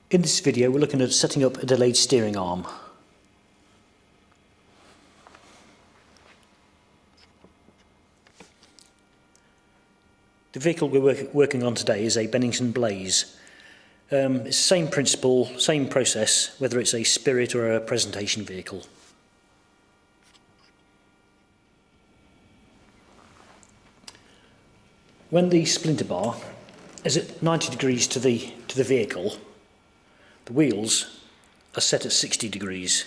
In this video we're looking at setting up a delayed steering arm. The vehicle we're working on today is a Bennington Blaze. It's the same principle, same process, whether it's a Spirit or a presentation vehicle. When the splinter bar is at 90 degrees to the vehicle, the wheels are set at 60 degrees.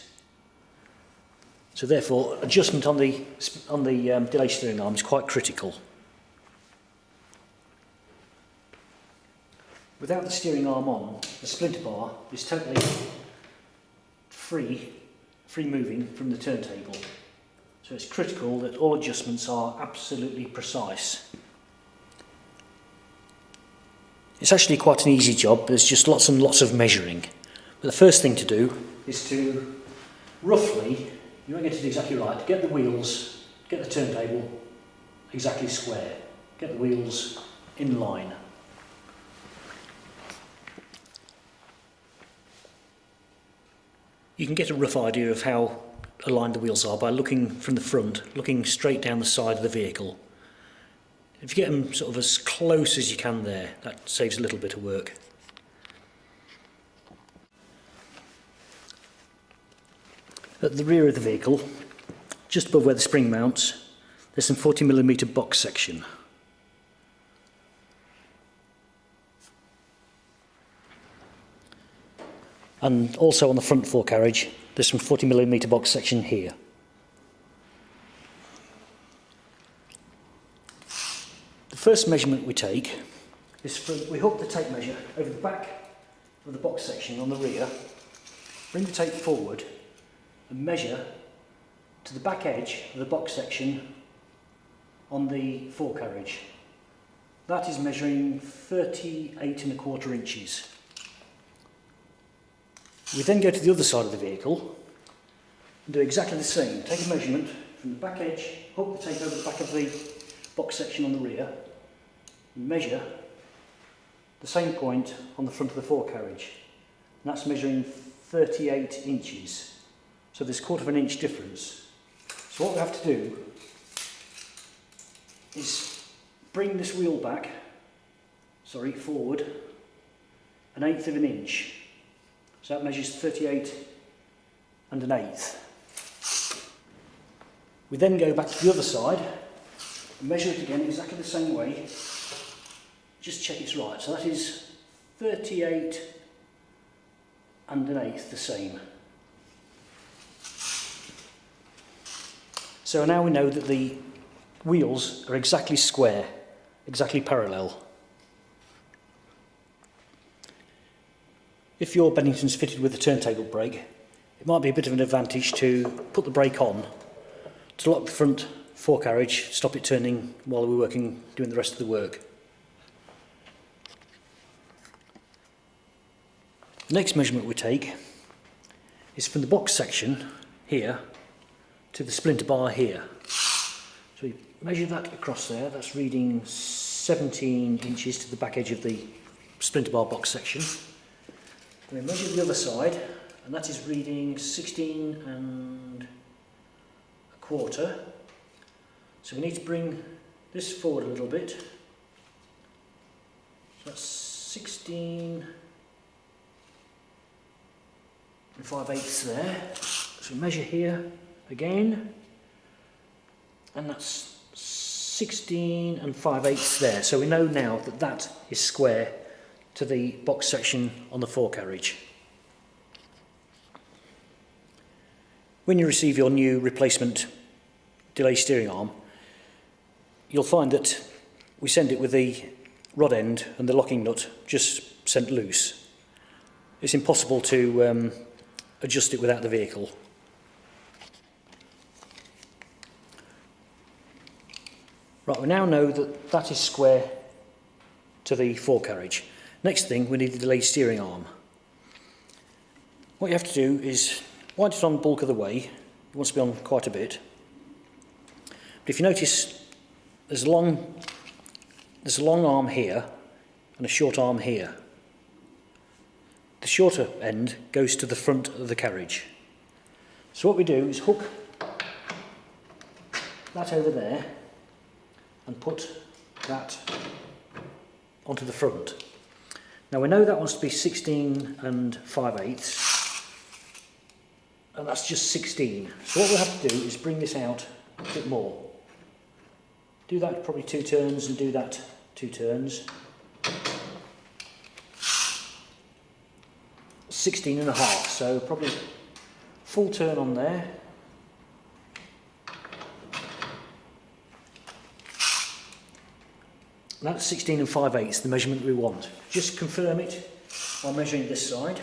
So therefore, adjustment on the delay steering arm is quite critical. Without the steering arm on, the splinter bar is totally free moving from the turntable. So it's critical that all adjustments are absolutely precise. It's actually quite an easy job, there's just lots and lots of measuring. But the first thing to do is to roughly, you won't get it exactly right, get the wheels, get the turntable exactly square, get the wheels in line. You can get a rough idea of how aligned the wheels are by looking from the front, looking straight down the side of the vehicle. If you get them sort of as close as you can there, that saves a little bit of work. At the rear of the vehicle, just above where the spring mounts, there's some 40mm box section. And also on the front forecarriage, there's some 40mm box section here. The first measurement we take is we hook the tape measure over the back of the box section on the rear, bring the tape forward and measure to the back edge of the box section on the forecarriage. That is measuring 38¼ inches. We then go to the other side of the vehicle and do exactly the same. Take a measurement from the back edge, hook the tape over the back of the box section on the rear, and measure the same point on the front of the forecarriage. And that's measuring 38 inches. So there's 1/4 inch difference. So what we have to do is bring this wheel forward 1/8 inch. So that measures 38 1/8. We then go back to the other side and measure it again exactly the same way. Just check it's right. So that is 38 1/8, the same. So now we know that the wheels are exactly square, exactly parallel. If your Bennington's fitted with a turntable brake, it might be a bit of an advantage to put the brake on to lock the front forecarriage, stop it turning while we're doing the rest of the work. The next measurement we take is from the box section here to the splinter bar here. So we measure that across there, that's reading 17 inches to the back edge of the splinter bar box section. Then we measure the other side, and that is reading 16 1/4. So we need to bring this forward a little bit. So that's 16 5/8 there. So we measure here again, and that's 16 5/8 there. So we know now that that is square to the box section on the forecarriage. When you receive your new replacement delay steering arm, you'll find that we send it with the rod end and the locking nut just sent loose. It's impossible to adjust it without the vehicle. Right, we now know that that is square to the forecarriage. Next thing, we need the delayed steering arm. What you have to do is wind it on the bulk of the way. It wants to be on quite a bit. But if you notice, there's a long arm here and a short arm here. the shorter end goes to the front of the carriage. So what we do is hook that over there and put that onto the front. Now we know that wants to be 16 5/8, and that's just 16. So what we'll have to do is bring this out a bit more. Do that probably 2 turns and do that 2 turns. 16 and a half, so probably full turn on there. That's 16 5/8, the measurement we want. Just confirm it by measuring this side.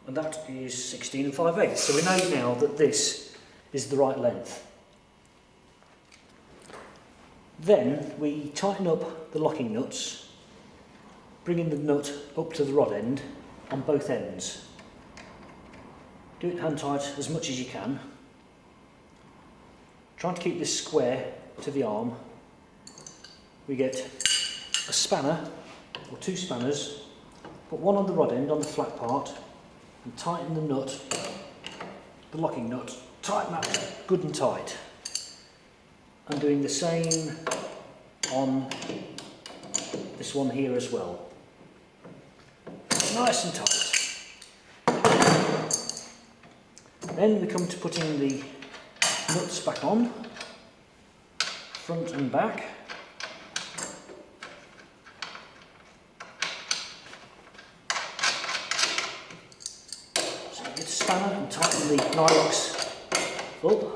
And that is 16 5/8. So we know now that this is the right length. Then we tighten up the locking nuts, bringing the nut up to the rod end on both ends. Do it hand tight as much as you can. Trying to keep this square to the arm. We get a spanner or 2 spanners, put one on the rod end on the flat part and tighten the nut, the locking nut, tighten that good and tight. And doing the same on this one here as well. Nice and tight. Then we come to putting the nuts back on, front and back. So get a spanner and tighten the nylocks up.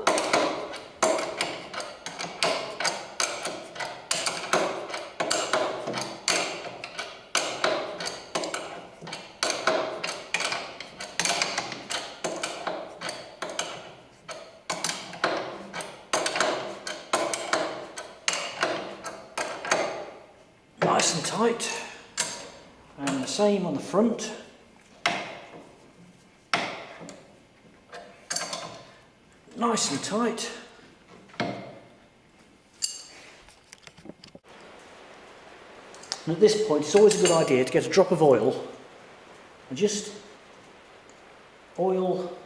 Nice and tight, and the same on the front. Nice and tight. And at this point it's always a good idea to get a drop of oil and just oil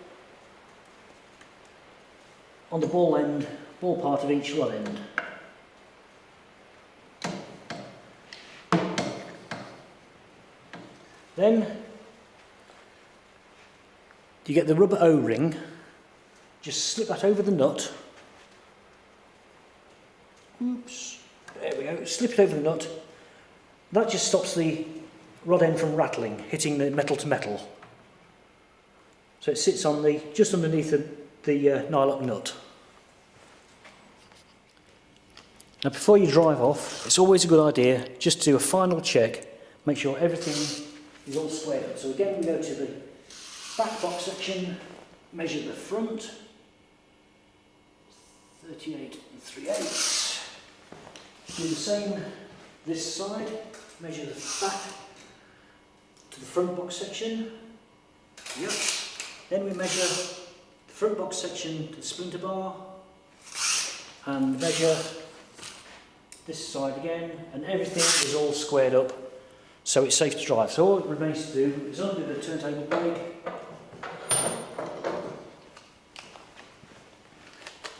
on the ball part of each rod end. Then you get the rubber O-ring, just slip that over the nut. Oops, there we go, slip it over the nut. That just stops the rod end from rattling, hitting the metal to metal. So it sits on just underneath the nylock nut. Now before you drive off, it's always a good idea just to do a final check, make sure everything is all squared up. So again, we go to the back box section, measure the front, 38 3/8. Do the same this side, measure the back to the front box section. Yep. Then we measure the front box section to the splinter bar, and measure this side again, and everything is all squared up. So it's safe to drive. So all it remains to do is undo the turntable brake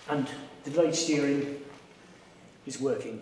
and the delayed steering is working.